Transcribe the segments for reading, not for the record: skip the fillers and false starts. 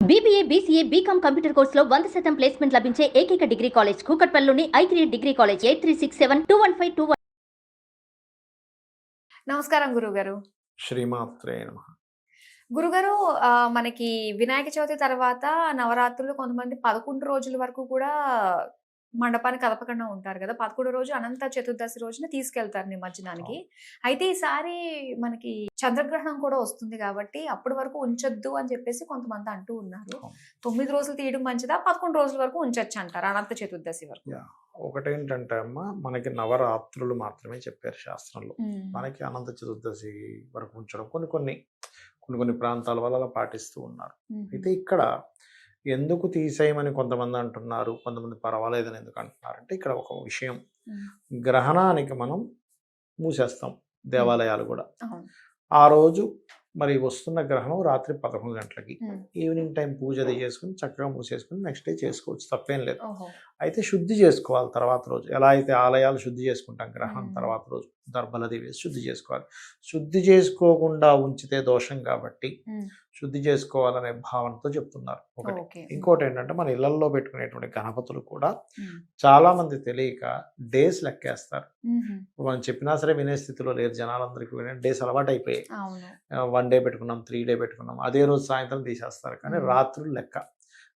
BBA, BCA, BCom computer కోర్సులో 100% placement లభించే ఏకైక డిగ్రీ కాలేజ్ కూకట్పల్లిలోని i3 డిగ్రీ కాలేజ్ 8367215215. నమస్కారం గురుగారు. శ్రీమాత్రే నమః. గురుగారు మనకి వినాయక చవితి తర్వాత నవరాత్రులు కొంతమంది 11 రోజుల వరకు కూడా మండపాన్ని కదపకుండా ఉంటారు కదా! 11 రోజు అనంత చతుర్దశి రోజున తీసుకెళ్తారు నిమజ్జనానికి. అయితే ఈసారి మనకి చంద్రగ్రహణం కూడా వస్తుంది కాబట్టి అప్పటి వరకు ఉంచొద్దు అని చెప్పేసి కొంతమంది అంటూ ఉన్నారు. 9 రోజులు తీయడం మంచిదా? 11 రోజుల వరకు ఉంచొచ్చు అంటారా అనంత చతుర్దశి వరకు? ఒకటేంటంటే అమ్మ, మనకి నవరాత్రులు మాత్రమే చెప్పారు శాస్త్రంలో. మనకి అనంత చతుర్దశి వరకు ఉంచడం కొన్ని ప్రాంతాల వల్ల అలా పాటిస్తూ ఉన్నారు. అయితే ఇక్కడ ఎందుకు తీసేయమని కొంతమంది అంటున్నారు, కొంతమంది పర్వాలేదని ఎందుకు అంటున్నారు అంటే, ఇక్కడ ఒక విషయం, గ్రహణానికి మనం మూసేస్తాం దేవాలయాలు కూడా. ఆ రోజు మరి వస్తున్న గ్రహణం రాత్రి 11 గంటలకి, ఈవినింగ్ టైం పూజ అది చేసుకుని చక్కగా మూసేసుకుని నెక్స్ట్ డే చేసుకోవచ్చు, తప్పేం లేదు. అయితే శుద్ధి చేసుకోవాలి తర్వాత రోజు. ఎలా అయితే ఆలయాలు శుద్ధి చేసుకుంటాం గ్రహణం తర్వాత రోజు, దర్భలది వేసి శుద్ధి చేసుకోవాలి. శుద్ధి చేసుకోకుండా ఉంచితే దోషం కాబట్టి శుద్ధి చేసుకోవాలనే భావనతో చెప్తున్నారు ఒకటి. ఇంకోటి ఏంటంటే, మన ఇళ్లలో పెట్టుకునేటువంటి గణపతులు కూడా చాలా మంది తెలియక డేస్ లెక్కేస్తారు. మనం చెప్పినా సరే వినే స్థితిలో లేరు జనాలందరికీ. డేస్ అలవాటు అయిపోయాయి. 1 డే పెట్టుకున్నాం, 3 డే పెట్టుకున్నాం, అదే రోజు సాయంత్రం తీసేస్తారు. కానీ రాత్రులు లెక్క.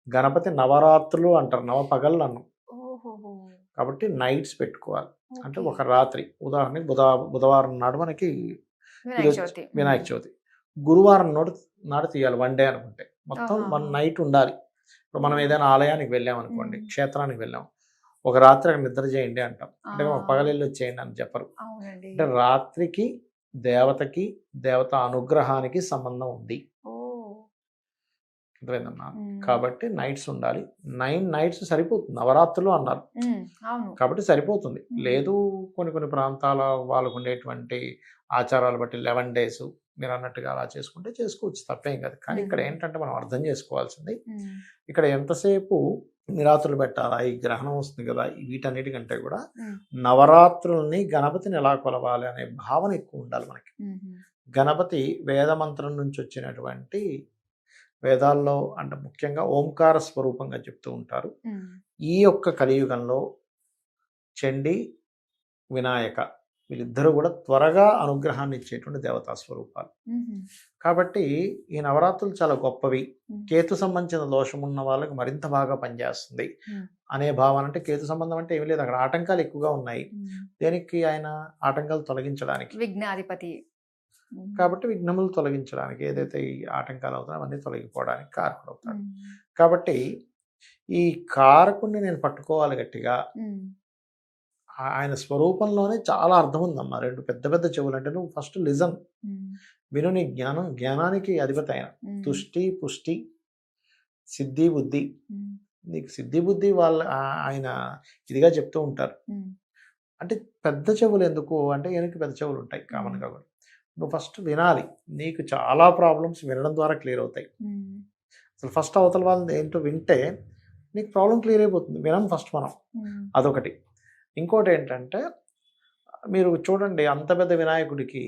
గణపతి నవరాత్రులు అంటారు, నవపగళ్ళు అన్నం కాబట్టి నైట్స్ పెట్టుకోవాలి. అంటే ఒక రాత్రి, ఉదాహరణకి బుధవారం నాడు మనకి వినాయక చవితి, గురువారం నాడు తీయాలి. 1 డే అనుకుంటే మొత్తం 1 నైట్ ఉండాలి. ఇప్పుడు మనం ఏదైనా ఆలయానికి వెళ్ళామనుకోండి, క్షేత్రానికి వెళ్ళాం, ఒక రాత్రి అక్కడ నిద్ర చేయండి అంటాం. అంటే ఒక పగలెళ్ళి వచ్చేయండి అని చెప్పరు. అంటే రాత్రికి దేవతకి, దేవత అనుగ్రహానికి సంబంధం ఉంది. అర్థమైందమ్మా? కాబట్టి నైట్స్ ఉండాలి. 9 నైట్స్ సరిపోతుంది. నవరాత్రులు అన్నారు కాబట్టి సరిపోతుంది. లేదు కొన్ని ప్రాంతాల వాళ్ళకు ఉండేటువంటి ఆచారాలు బట్టి 11 డేస్ మీరు అన్నట్టుగా అలా చేసుకుంటే చేసుకోవచ్చు, తప్పేం కాదు. కానీ ఇక్కడ ఏంటంటే మనం అర్థం చేసుకోవాల్సింది, ఇక్కడ ఎంతసేపు నిరాత్రులు పెట్టాలా, ఈ గ్రహణం వస్తుంది కదా, వీటన్నిటికంటే కూడా నవరాత్రుల్ని గణపతిని ఎలా కొలవాలి అనే భావన ఎక్కువ ఉండాలి మనకి. గణపతి వేదమంత్రం నుంచి వచ్చినటువంటి, వేదాల్లో అంటే ముఖ్యంగా ఓంకార స్వరూపంగా చెప్తూ ఉంటారు. ఈ యొక్క కలియుగంలో చండి, వినాయక వీళ్ళిద్దరూ కూడా త్వరగా అనుగ్రహాన్ని ఇచ్చేటువంటి దేవతా స్వరూపాలు. కాబట్టి ఈ నవరాత్రులు చాలా గొప్పవి. కేతు సంబంధించిన దోషం ఉన్న వాళ్ళకి మరింత బాగా పనిచేస్తుంది అనే భావన. అంటే కేతు సంబంధం అంటే ఏమి లేదు, అక్కడ ఆటంకాలు ఎక్కువగా ఉన్నాయి. దేనికి? ఆయన ఆటంకాలు తొలగించడానికి, విఘ్నాధిపతి కాబట్టి విఘ్నములు తొలగించడానికి, ఏదైతే ఈ ఆటంకాలు అవుతాయో అవన్నీ తొలగిపోవడానికి కారకుడు అవుతాడు. కాబట్టి ఈ కారకుడిని నేను పట్టుకోవాలి గట్టిగా. ఆయన స్వరూపంలోనే చాలా అర్థం ఉందమ్మా. 2 పెద్ద చెవులు. అంటే నువ్వు ఫస్ట్ లిజన్, విను. నీ జ్ఞానానికి అధిపతి ఆయన. తుష్టి, పుష్టి, సిద్ధి, బుద్ధి. నీకు సిద్ధి బుద్ధి ఆయన ఇదిగా చెప్తూ ఉంటారు. అంటే పెద్ద చెవులు ఎందుకు అంటే, ఈయనకి పెద్ద చెవులు ఉంటాయి కామన్గా కూడా. నువ్వు ఫస్ట్ వినాలి. నీకు చాలా ప్రాబ్లమ్స్ వినడం ద్వారా క్లియర్ అవుతాయి. అసలు ఫస్ట్ అవతల వాళ్ళని ఏంటో వింటే నీకు ప్రాబ్లం క్లియర్ అయిపోతుంది. వినం ఫస్ట్ మనం, అదొకటి. ఇంకోటి ఏంటంటే, మీరు చూడండి, అంత పెద్ద వినాయకుడికి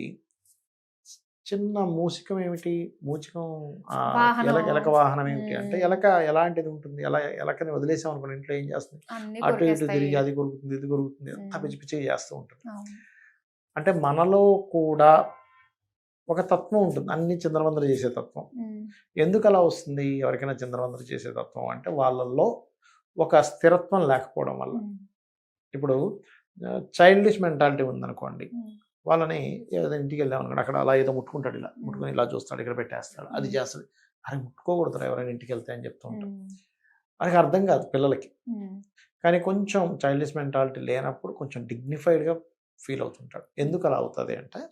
చిన్న మూషికం ఏమిటి, ఎలక వాహనం ఏమిటి అంటే, ఎలక ఎలాంటిది ఉంటుంది? ఎలకని వదిలేసాం అనుకోండి, ఇంట్లో ఏం చేస్తుంది? అటు ఇటు తిరిగి అది కొరుకుతుంది, ఇది కొరుకుతుంది, అంతా పిచ్చి చేస్తూ ఉంటుంది. అంటే మనలో కూడా ఒక తత్వం ఉంటుంది, అన్ని చిందరవందర చేసే తత్వం. ఎందుకు అలా వస్తుంది? ఎవరికైనా చిందరవందర చేసే తత్వం అంటే, వాళ్ళల్లో ఒక స్థిరత్వం లేకపోవడం వల్ల. ఇప్పుడు చైల్డిష్ మెంటాలిటీ ఉందనుకోండి, వాళ్ళని ఏదో ఇంటికి వెళ్ళాం అనుకోండి, అక్కడ అలా ఏదో ముట్టుకుంటాడు, ఇలా ముట్టుకొని ఇలా చూస్తాడు, ఇక్కడ పెట్టేస్తాడు, అది చేస్తాడు. అరే ముట్టుకోకూడదు ఎవరైనా ఇంటికి వెళ్తే అని చెప్తూ ఉంటాం. మనకి అర్థం కాదు పిల్లలకి. కానీ కొంచెం చైల్డిష్ మెంటాలిటీ లేనప్పుడు కొంచెం డిగ్నిఫైడ్గా ఫీల్ అవుతుంటాడు. ఎందుకు అలా అవుతుంది అంటే,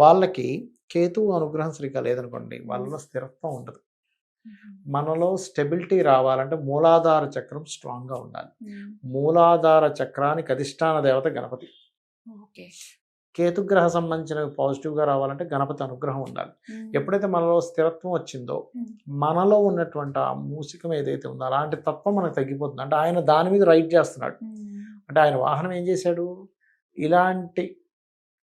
వాళ్ళకి కేతువు అనుగ్రహం సరిగ్గా లేదనుకోండి, వాళ్ళలో స్థిరత్వం ఉండదు. మనలో స్టెబిలిటీ రావాలంటే మూలాధార చక్రం స్ట్రాంగ్గా ఉండాలి. మూలాధార చక్రానికి అధిష్టాన దేవత గణపతి. కేతుగ్రహ సంబంధించినవి పాజిటివ్గా రావాలంటే గణపతి అనుగ్రహం ఉండాలి. ఎప్పుడైతే మనలో స్థిరత్వం వచ్చిందో, మనలో ఉన్నటువంటి ఆ మూసికం ఏదైతే ఉందో అలాంటి తత్వం మనకు తగ్గిపోతుంది. అంటే ఆయన దాని మీద రైడ్ చేస్తున్నాడు. అంటే ఆయన వాహనం ఏం చేశాడు? ఇలాంటి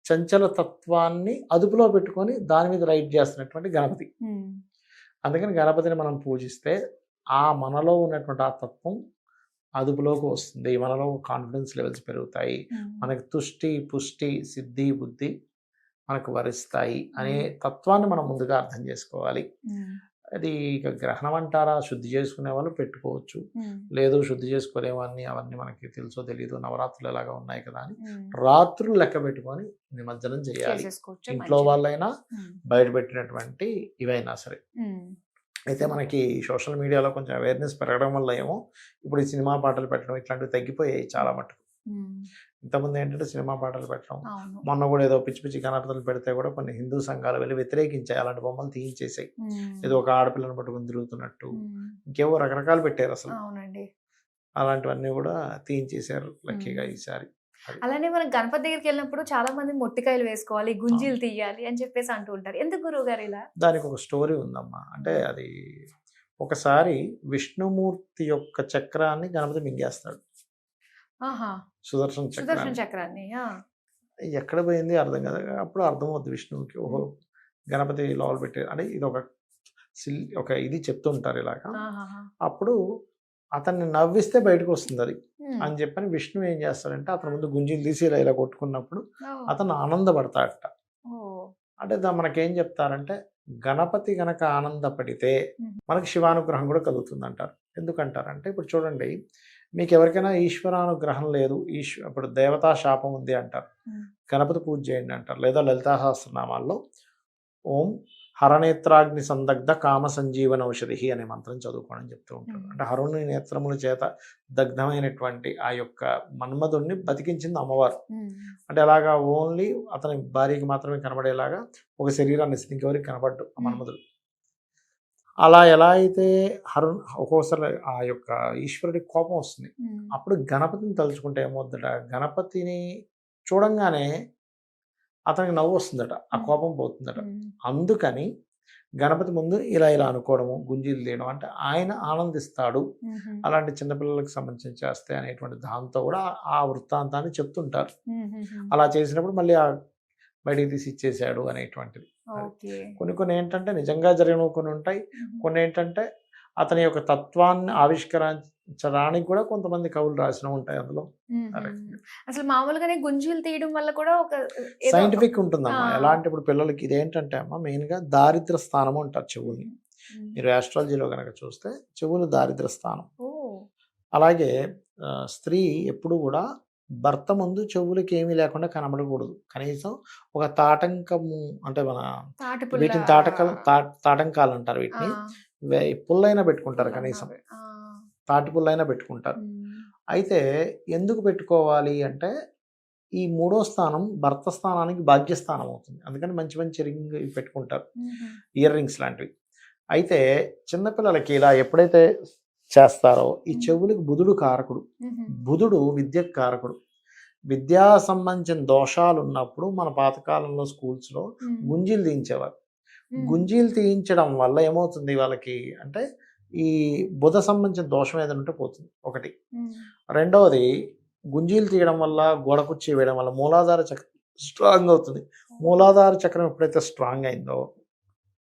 చంచల తత్వాన్ని అదుపులో పెట్టుకొని దాని మీద రైడ్ చేస్తున్నటువంటి గణపతి. అందుకని గణపతిని మనం పూజిస్తే ఆ మనలో ఉన్నటువంటి ఆ తత్వం అదుపులోకి వస్తుంది, మనలో కాన్ఫిడెన్స్ లెవెల్స్ పెరుగుతాయి, మనకి తుష్టి పుష్టి సిద్ధి బుద్ధి మనకు వరిస్తాయి అనే తత్వాన్ని మనం ముందుగా అర్థం చేసుకోవాలి. అది ఇక గ్రహణం అంటారా, శుద్ధి చేసుకునే వాళ్ళు పెట్టుకోవచ్చు, లేదు శుద్ధి చేసుకునేవన్నీ అవన్నీ మనకి తెలుసో తెలియదు, నవరాత్రులు ఎలాగా ఉన్నాయి కదా అని రాత్రులు లెక్క పెట్టుకొని నిమజ్జనం చేయాలి. ఇంట్లో వాళ్ళైనా బయట పెట్టినటువంటి ఇవైనా సరే. అయితే మనకి సోషల్ మీడియాలో కొంచెం అవేర్నెస్ పెరగడం వల్ల ఏమో ఇప్పుడు ఈ సినిమా పాటలు పెట్టడం ఇట్లాంటివి తగ్గిపోయాయి చాలా మటుకు. ఇంతకుముందు ఏంటంటే సినిమా పాటలు పెట్టడం, మొన్న కూడా ఏదో పిచ్చి పిచ్చి కనర్తలు పెడితే కూడా కొన్ని హిందూ సంఘాలు వెళ్ళి వ్యతిరేకించాయి, అలాంటి బొమ్మలు తీయించేసాయి, ఏదో ఒక ఆడపిల్లని పట్టుకుని తిరుగుతున్నట్టు ఇంకేవో రకరకాలు పెట్టారు అసలు. అలాంటివన్నీ కూడా తీయించేశారు లక్కీగా ఈసారి. అలానే మనం గణపతి దగ్గరికి వెళ్ళినప్పుడు చాలా మంది మొట్టికాయలు వేసుకోవాలి, గుంజీలు తీయాలి అని చెప్పేసి అంటూ ఉంటారు. ఎందుకు గురువు గారు ఇలా? దానికి ఒక స్టోరీ ఉందమ్మా. అంటే అది ఒకసారి విష్ణుమూర్తి యొక్క చక్రాన్ని గణపతి మింగేస్తాడు, సుదర్శన చక్రాన్ని. ఎక్కడ పోయింది అర్థం కదా, అప్పుడు అర్థమవుద్ది విష్ణువుకి, ఓహో గణపతి లోపల పెట్టారు అంటే ఇది ఒక ఇది చెప్తుంటారు ఇలాగా. అప్పుడు అతన్ని నవ్విస్తే బయటకు వస్తుంది అది అని చెప్పని విష్ణు ఏం చేస్తాడంటే అతని ముందు గుంజీలు తీసి ఇలా కొట్టుకున్నప్పుడు అతను ఆనందపడతాడట. అంటే మనకేం చెప్తారంటే గణపతి గనక ఆనందపడితే మనకి శివానుగ్రహం కూడా కలుగుతుంది అంటారు. ఎందుకంటారంటే ఇప్పుడు చూడండి, మీకు ఎవరికైనా ఈశ్వరానుగ్రహం లేదు, ఇప్పుడు దేవతా శాపం ఉంది అంటారు, గణపతి పూజ చేయండి అంటారు. లేదా లలితా సహస్రనామాల్లో ఓం హరనేత్రాగ్ని సందగ్ధ కామ సంజీవన ఔషధి అనే మంత్రం చదువుకోవడం చెప్తూ ఉంటారు. అంటే హరుని నేత్రముల చేత దగ్ధమైనటువంటి ఆ యొక్క మన్మధుడిని బతికించింది అమ్మవారు. అంటే అలాగా ఓన్లీ అతని భార్యకి మాత్రమే కనబడేలాగా ఒక శరీరాన్ని ఇస్తుంది, ఇంకెవరికి కనబడ్డు ఆ మన్మధుడు. అలా ఎలా అయితే ఒక్కోసారి ఆ యొక్క ఈశ్వరుడికి కోపం వస్తుంది, అప్పుడు గణపతిని తలుచుకుంటే ఏమవుతుందట, గణపతిని చూడంగానే అతనికి నవ్వు వస్తుందట, ఆ కోపం పోతుందట. అందుకని గణపతి ముందు ఇలా అనుకోవడము, గుంజీలు తీయడం అంటే ఆయన ఆనందిస్తాడు, అలాంటి చిన్నపిల్లలకు సంబంధించి చేస్తే అనేటువంటి దాంతో కూడా ఆ వృత్తాంతాన్ని చెప్తుంటారు. అలా చేసినప్పుడు మళ్ళీ ఆ బయటికి తీసి ఇచ్చేసాడు అనేటువంటిది. కొన్ని ఏంటంటే నిజంగా జరిగినవి కొన్ని ఉంటాయి, కొన్ని ఏంటంటే అతని యొక్క తత్వాన్ని ఆవిష్కరించడానికి కూడా కొంతమంది కవులు రాసిన ఉంటాయి అందులో. అసలు మామూలుగానే గుంజీలు తీయడం వల్ల కూడా ఒక సైంటిఫిక్ ఉంటుందమ్మా. ఎలాంటి ఇప్పుడు పిల్లలకి ఇదేంటంటే అమ్మా మెయిన్ గా దారిద్ర స్థానం అంటారు చెవుల్ని. మీరు ఆస్ట్రాలజీలో కనుక చూస్తే చెవులు దారిద్ర స్థానం. అలాగే స్త్రీ ఎప్పుడు కూడా భర్త ముందు చెవులకి ఏమీ లేకుండా కనబడకూడదు, కనీసం ఒక తాటంకము అంటే మన వీటిని తాటంకాలు అంటారు, వీటిని పుల్లైనా పెట్టుకుంటారు, కనీసం తాటి పుల్లైనా పెట్టుకుంటారు. అయితే ఎందుకు పెట్టుకోవాలి అంటే ఈ మూడో స్థానం భర్త స్థానానికి భాగ్యస్థానం అవుతుంది, అందుకని మంచి మంచి రింగ్ పెట్టుకుంటారు, ఇయర్ రింగ్స్ లాంటివి. అయితే చిన్నపిల్లలకి ఇలా ఎప్పుడైతే చేస్తారో ఈ చెవులకు బుధుడు కారకుడు, బుధుడు విద్యకు కారకుడు. విద్యా సంబంధించిన దోషాలు ఉన్నప్పుడు మన పాతకాలంలో స్కూల్స్లో గుంజీలు తీయించేవారు. గుంజీలు తీయించడం వల్ల ఏమవుతుంది వాళ్ళకి అంటే ఈ బుధ సంబంధించిన దోషం ఏదైనా ఉంటే పోతుంది ఒకటి. రెండవది గుంజీలు తీయడం వల్ల గోడ కుర్చీ వేయడం వల్ల మూలాధార చక్రం స్ట్రాంగ్ అవుతుంది. మూలాధార చక్రం ఎప్పుడైతే స్ట్రాంగ్ అయిందో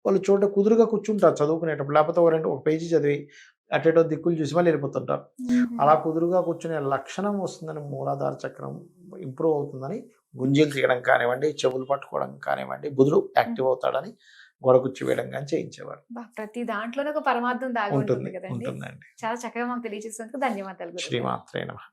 వాళ్ళు చోట కుదురుగా కూర్చుంటారు చదువుకునేటప్పుడు, లేకపోతే ఒక పేజీ చదివి అటేటో దిక్కులు చూసి మళ్ళీ వెళ్ళిపోతుంటారు. అలా కుదురుగా కూర్చునే లక్షణం వస్తుందని, మూలాధార చక్రం ఇంప్రూవ్ అవుతుందని గుంజీలు తీయడం కానివ్వండి, చెవులు పట్టుకోవడం కానివ్వండి, బుధుడు యాక్టివ్ అవుతాడని గోడ కుర్చీ వేయడం కానీ చేయించేవారు. ప్రతి దాంట్లోనే ఒక పరమార్థం దాగి ఉంటుంది కదండి. ఉంటుందండి. చాలా చక్కగా మాకు తెలియజేసినందుకు ధన్యవాదాలు. శ్రీమాత్రే నమః.